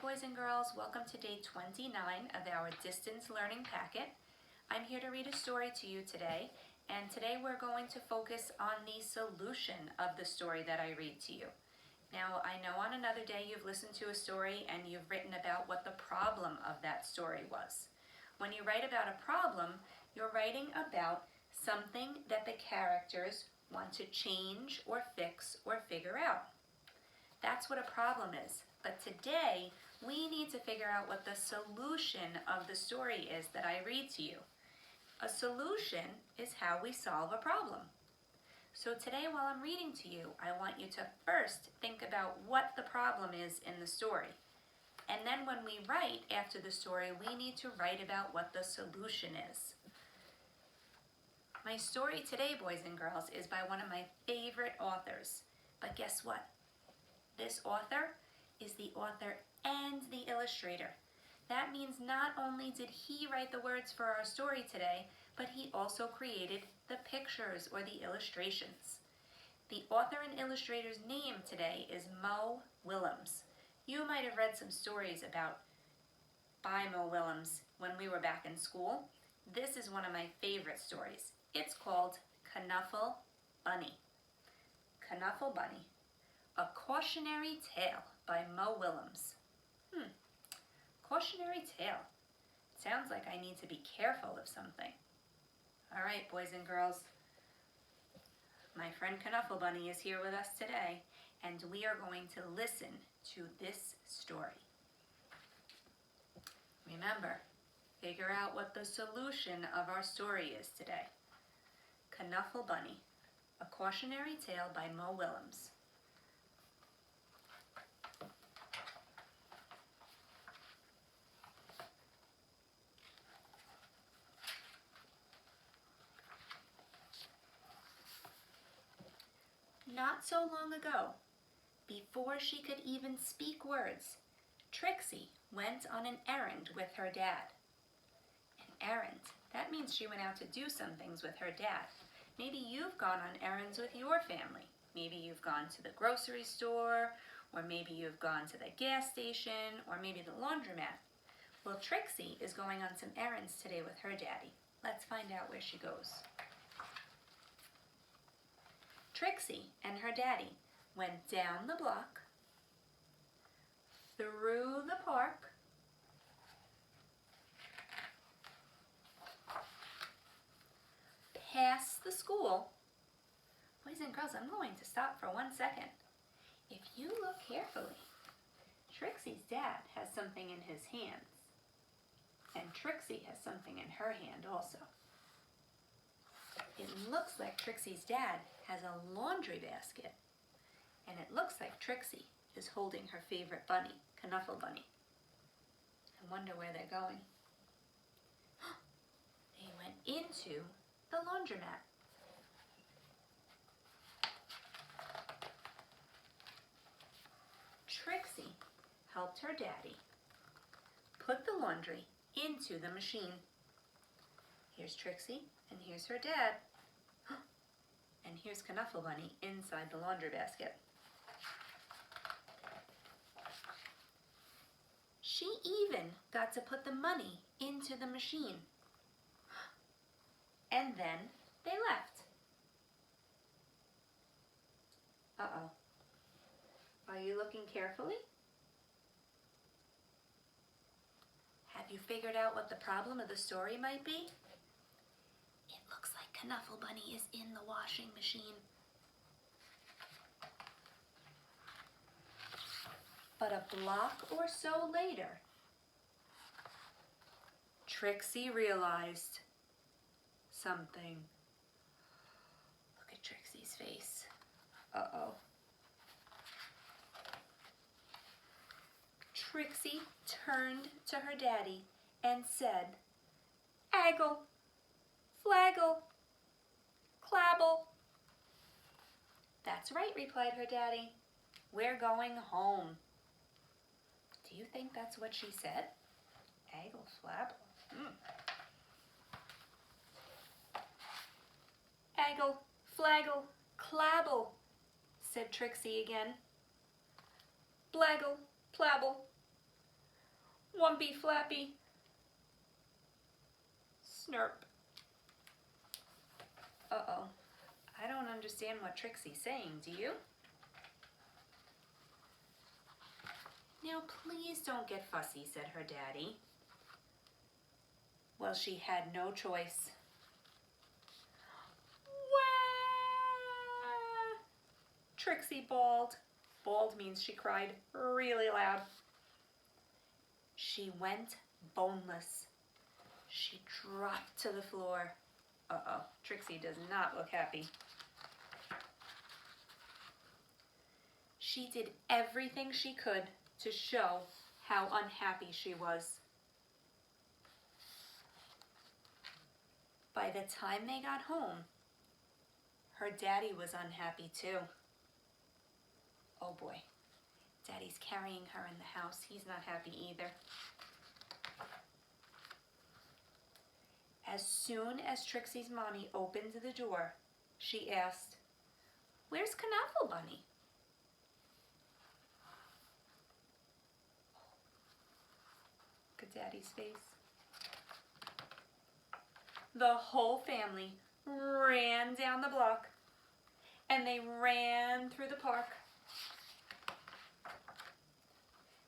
boys and girls, welcome to day 29 of our distance learning packet. I'm here to read a story to you today, and today we're going to focus on the solution of the story that I read to you. Now, I know on another day you've listened to a story and you've written about what the problem of that story was. When you write about a problem, you're writing about something that the characters want to change or fix or figure out. That's what a problem is. But today, we need to figure out what the solution of the story is that I read to you. A solution is how we solve a problem. So today, while I'm reading to you, I want you to first think about what the problem is in the story. And then when we write after the story, we need to write about what the solution is. My story today, boys and girls, is by one of my favorite authors. But guess what? This author is the author and the illustrator. That means not only did he write the words for our story today, but he also created the pictures or the illustrations. The author and illustrator's name today is Willems. You might have read some stories by Willems when we were back in school. This is one of my favorite stories. It's called Knuffle Bunny. Knuffle Bunny. A Cautionary Tale by Willems. Cautionary tale. Sounds like I need to be careful of something. All right, boys and girls. My friend Knuffle Bunny is here with us today, and we are going to listen to this story. Remember, figure out what the solution of our story is today. Knuffle Bunny, A Cautionary Tale by Willems. Not so long ago, before she could even speak words, Trixie went on an errand with her dad. An errand, that means she went out to do some things with her dad. Maybe you've gone on errands with your family. Maybe you've gone to the grocery store, or maybe you've gone to the gas station, or maybe the laundromat. Well, Trixie is going on some errands today with her daddy. Let's find out where she goes. Trixie and her daddy went down the block, through the park, past the school. Boys and girls, I'm going to stop for 1 second. If you look carefully, Trixie's dad has something in his hands, and Trixie has something in her hand also. It looks like Trixie's dad has a laundry basket, and it looks like Trixie is holding her favorite bunny, Knuffle Bunny. I wonder where they're going. They went into the laundromat. Trixie helped her daddy put the laundry into the machine. Here's Trixie, and here's her dad. And here's Knuffle Bunny inside the laundry basket. She even got to put the money into the machine. And then they left. Uh-oh. Are you looking carefully? Have you figured out what the problem of the story might be? It looks like Knuffle Bunny is in the washing machine. But a block or so later, Trixie realized something. Look at Trixie's face. Uh-oh. Trixie turned to her daddy and said, "Aggle, flaggle, clabble." "That's right," replied her daddy. "We're going home." Do you think that's what she said? Aggle, flabble. "Aggle, flaggle, clabble," said Trixie again. "Blaggle, plabble, Wumpy Flappy. Snurp. Uh-oh. I don't understand what Trixie's saying, do you? Now please don't get fussy, said her daddy. Well, she had no choice. Wah! Trixie bawled. Bawled means she cried really loud. She went boneless. She dropped to the floor. Uh-oh, Trixie does not look happy. She did everything she could to show how unhappy she was. By the time they got home, her daddy was unhappy too. Oh boy, Daddy's carrying her in the house. He's not happy either. As soon as Trixie's mommy opened the door, she asked, "Where's Knuffle Bunny?" Look at Daddy's face. The whole family ran down the block and they ran through the park.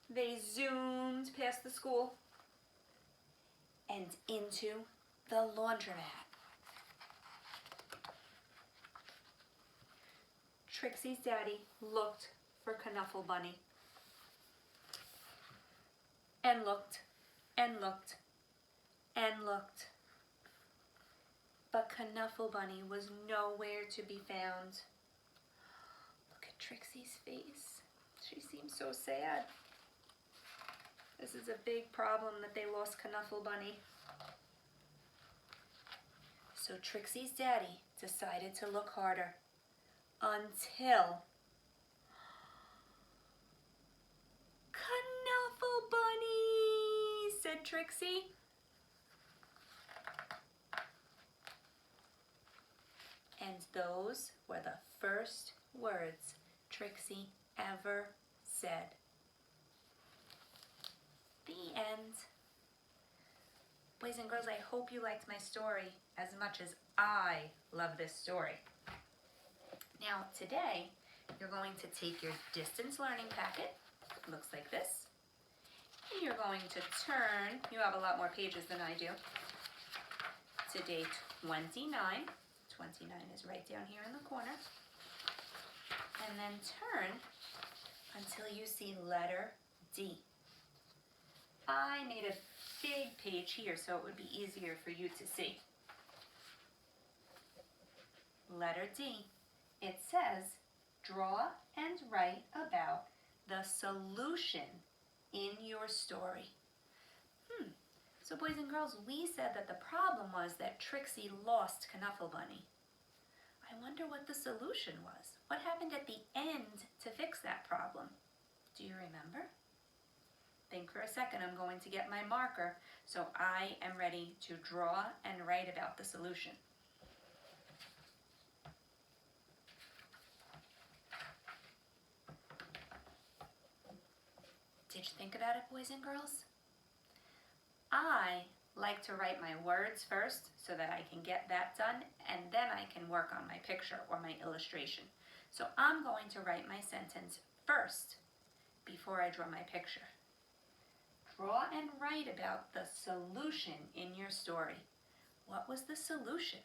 They zoomed past the school and into the laundromat. Trixie's daddy looked for Knuffle Bunny and looked and looked and looked. But Knuffle Bunny was nowhere to be found. Look at Trixie's face. She seems so sad. This is a big problem that they lost Knuffle Bunny. So Trixie's daddy decided to look harder until Knuffle Bunny, said Trixie. And those were the first words Trixie ever said. The end. Boys and girls, I hope you liked my story as much as I love this story. Now, today, you're going to take your distance learning packet, looks like this, and you're going to turn, you have a lot more pages than I do, to day 29. 29 is right down here in the corner. And then turn until you see letter D. I made a big page here so it would be easier for you to see. Letter D. It says, draw and write about the solution in your story. So boys and girls, we said that the problem was that Trixie lost Knuffle Bunny. I wonder what the solution was. What happened at the end to fix that problem? Do you remember? Think for a second. I'm going to get my marker so I am ready to draw and write about the solution. Did you think about it, boys and girls? I like to write my words first so that I can get that done, and then I can work on my picture or my illustration. So I'm going to write my sentence first before I draw my picture. Draw and write about the solution in your story. What was the solution?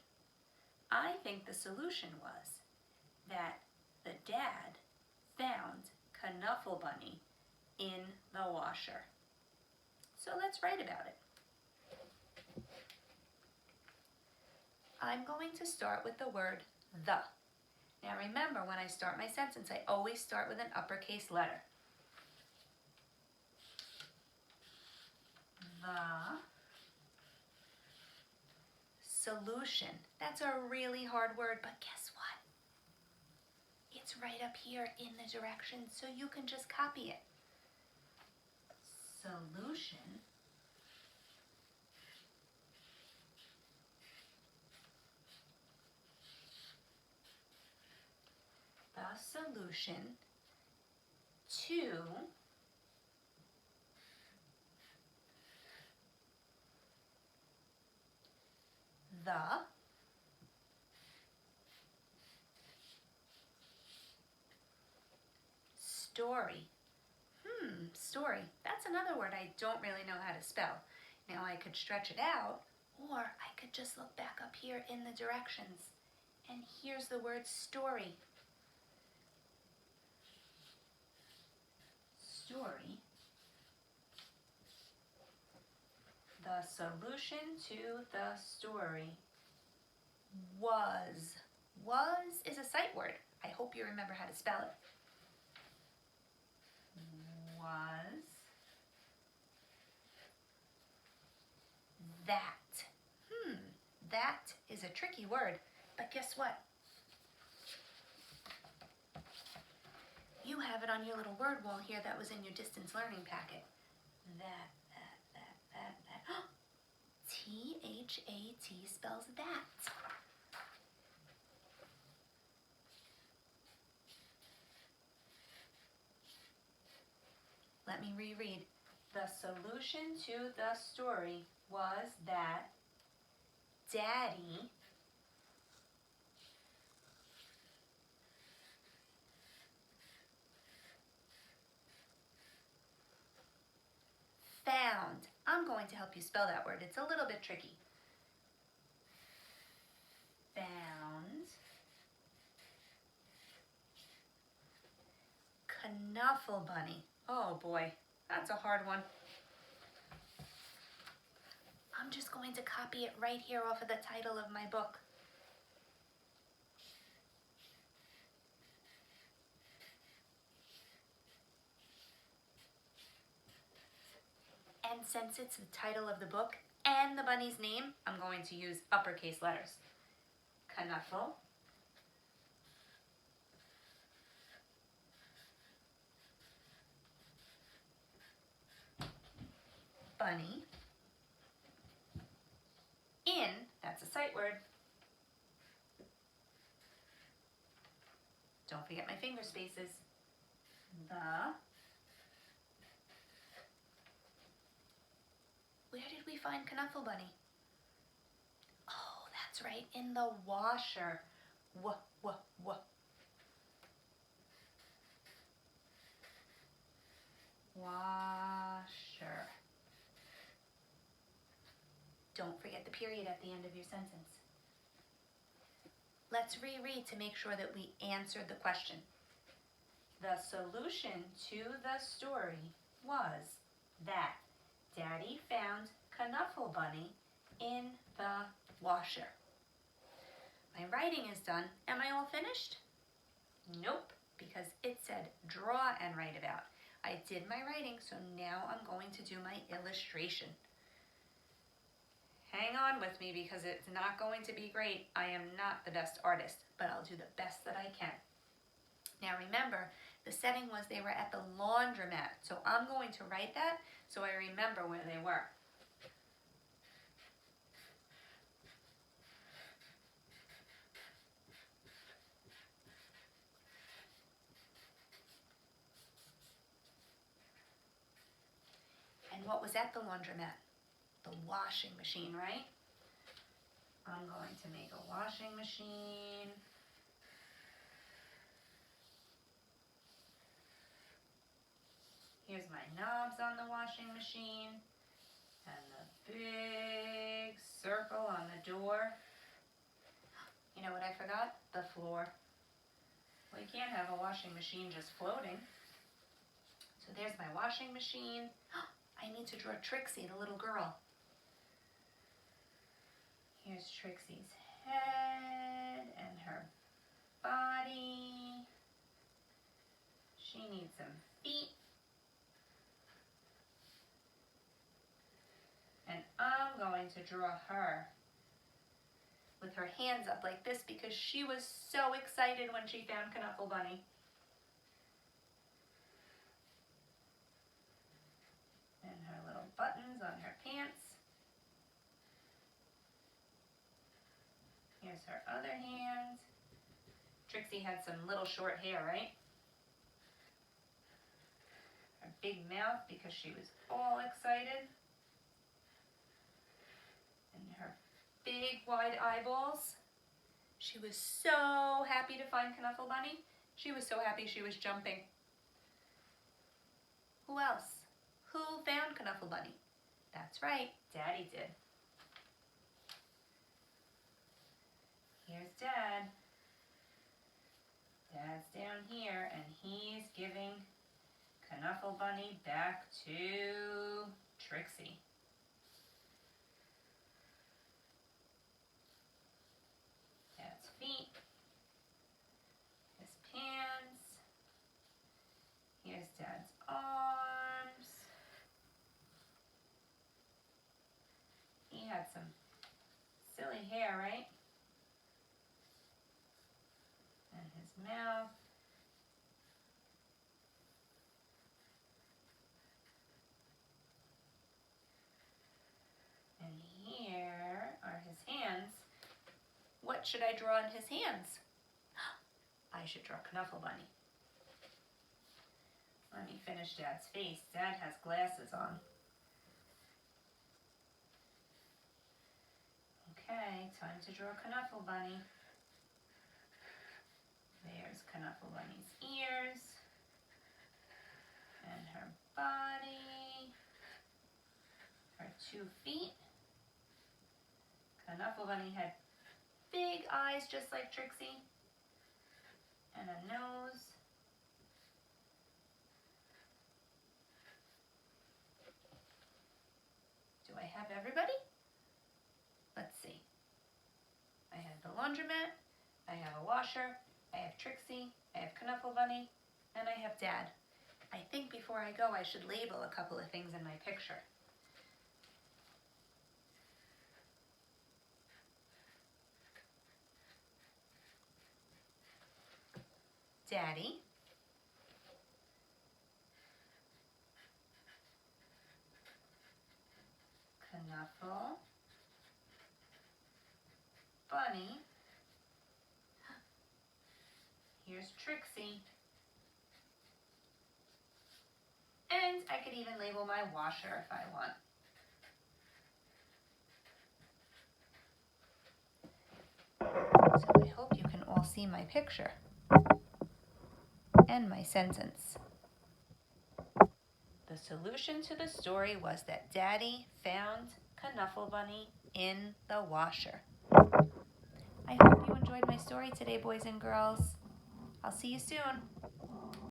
I think the solution was that the dad found Knuffle Bunny in the washer. So let's write about it. I'm going to start with the word the. Now remember, when I start my sentence, I always start with an uppercase letter. The solution. That's a really hard word, but guess what? It's right up here in the directions, so you can just copy it. Solution. The solution to the story. Story. That's another word I don't really know how to spell. Now I could stretch it out, or I could just look back up here in the directions. And here's the word story. Story. The solution to the story was. Was is a sight word. I hope you remember how to spell it. Was that. That is a tricky word, but guess what? You have it on your little word wall here that was in your distance learning packet. That. T-H-A-T spells that. Let me reread. The solution to the story was that Daddy found. I'm going to help you spell that word. It's a little bit tricky. Found Knuffle Bunny. Oh boy, that's a hard one. I'm just going to copy it right here off of the title of my book. And since it's the title of the book and the bunny's name, I'm going to use uppercase letters. Knuffle Bunny. In, that's a sight word. Don't forget my finger spaces. The. Where did we find Knuffle Bunny? Oh, that's right, in the washer. Washer. Don't forget the period at the end of your sentence. Let's reread to make sure that we answered the question. The solution to the story was that Daddy found Knuffle Bunny in the washer. My writing is done. Am I all finished? Nope, because it said draw and write about. I did my writing, so now I'm going to do my illustration. Hang on with me because it's not going to be great. I am not the best artist, but I'll do the best that I can. Now remember, the setting was they were at the laundromat, so I'm going to write that so I remember where they were. And what was at the laundromat? The washing machine, right? I'm going to make a washing machine. Here's my knobs on the washing machine and the big circle on the door. You know what I forgot? The floor. We can't have a washing machine just floating. So there's my washing machine. I need to draw Trixie, the little girl. Here's Trixie's head and her body. She needs some feet. And I'm going to draw her with her hands up like this because she was so excited when she found Knuffle Bunny. And her little buttons on her pants. Here's her other hand. Trixie had some little short hair, right? Her big mouth because she was all excited. And her big wide eyeballs. She was so happy to find Knuffle Bunny. She was so happy she was jumping. Who else? Who found Knuffle Bunny? That's right, Daddy did. Here's Dad. Dad's down here and he's giving Knuffle Bunny back to Trixie. Dad's feet, his pants, here's Dad's arms. He had some silly hair, right? And his mouth. And here are his hands. What should I draw in his hands? I should draw Knuffle Bunny. Let me finish Dad's face. Dad has glasses on. Okay, time to draw Knuffle Bunny. There's Knuffle Bunny's ears and her body, her 2 feet. Knuffle Bunny had big eyes just like Trixie and a nose. Do I have everybody? Let's see. I have the laundromat, I have a washer, I have Trixie, I have Knuffle Bunny, and I have Dad. I think before I go I should label a couple of things in my picture. Daddy, Knuffle Bunny, here's Trixie, and I could even label my washer if I want. So I hope you can all see my picture and my sentence. The solution to the story was that Daddy found Knuffle Bunny in the washer. I hope you enjoyed my story today, boys and girls. I'll see you soon.